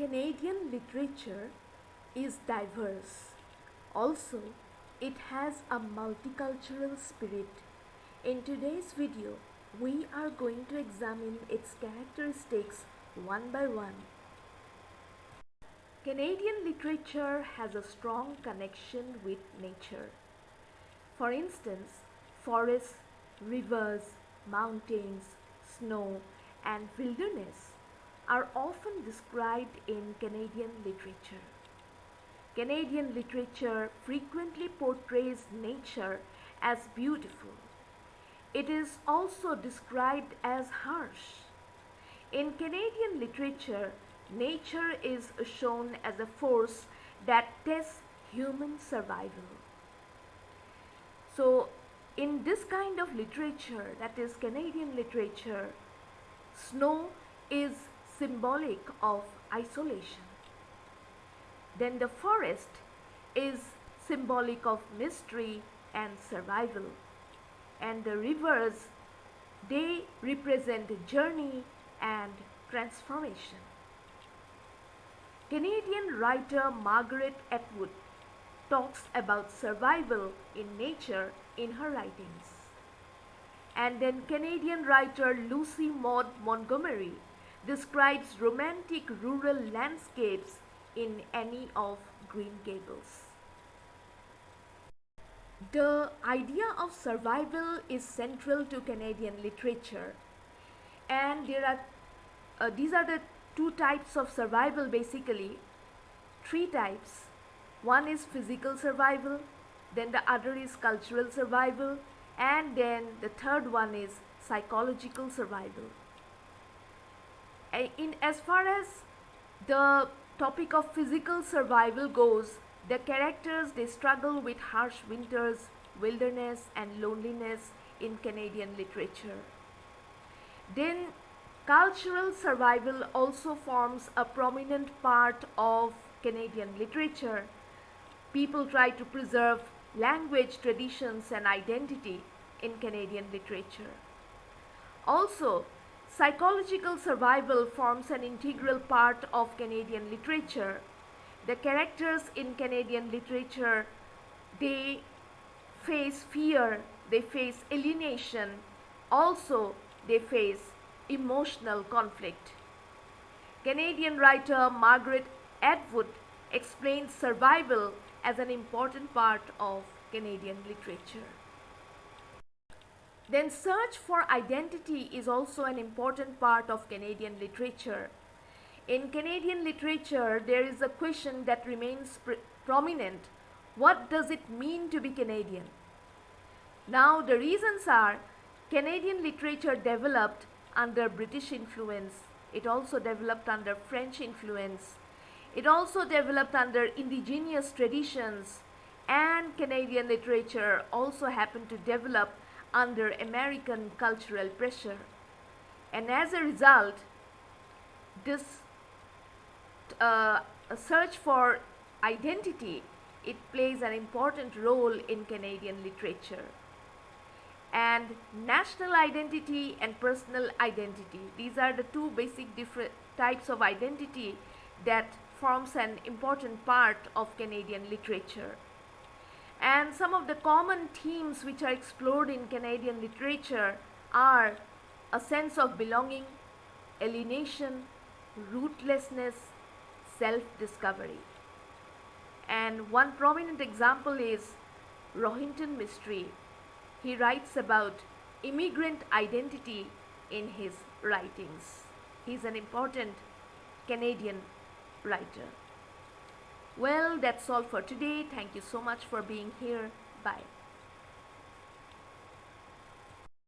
Canadian literature is diverse. Also, it has a multicultural spirit. In today's video, we are going to examine its characteristics one by one. Canadian literature has a strong connection with nature. For instance, forests, rivers, mountains, snow, and wilderness are often described in Canadian literature. Canadian literature frequently portrays nature as beautiful. It is also described as harsh. In Canadian literature, nature is shown as a force that tests human survival. So, in this kind of literature, that is Canadian literature, snow is symbolic of isolation. Then the forest is symbolic of mystery and survival. And the rivers, they represent journey and transformation. Canadian writer Margaret Atwood talks about survival in nature in her writings. And then Canadian writer Lucy Maud Montgomery describes romantic rural landscapes in Anne of Green Gables. The idea of survival is central to Canadian literature, and these are the two types of survival, basically three types. One is physical survival, then the other is cultural survival, and then the third one is psychological survival. As far as the topic of physical survival goes, the characters, they struggle with harsh winters, wilderness, and loneliness in Canadian literature. Then cultural survival also forms a prominent part of Canadian literature. People try to preserve language, traditions, and identity in Canadian literature. Also, psychological survival forms an integral part of Canadian literature. The characters in Canadian literature, they face fear, they face alienation, also they face emotional conflict. Canadian writer Margaret Atwood explains survival as an important part of Canadian literature. Then search for identity is also an important part of Canadian literature. In Canadian literature, there is a question that remains prominent. What does it mean to be Canadian? Now, the reasons are Canadian literature developed under British influence. It also developed under French influence. It also developed under Indigenous traditions, and Canadian literature also happened to develop under American cultural pressure. And as a result, this search for identity, it plays an important role in Canadian literature. And national identity and personal identity, these are the two basic different types of identity that forms an important part of Canadian literature. And some of the common themes which are explored in Canadian literature are a sense of belonging, alienation, rootlessness, self-discovery. And one prominent example is Rohinton Mystery. He writes about immigrant identity in his writings. He's an important Canadian writer. Well, that's all for today. Thank you so much for being here. Bye.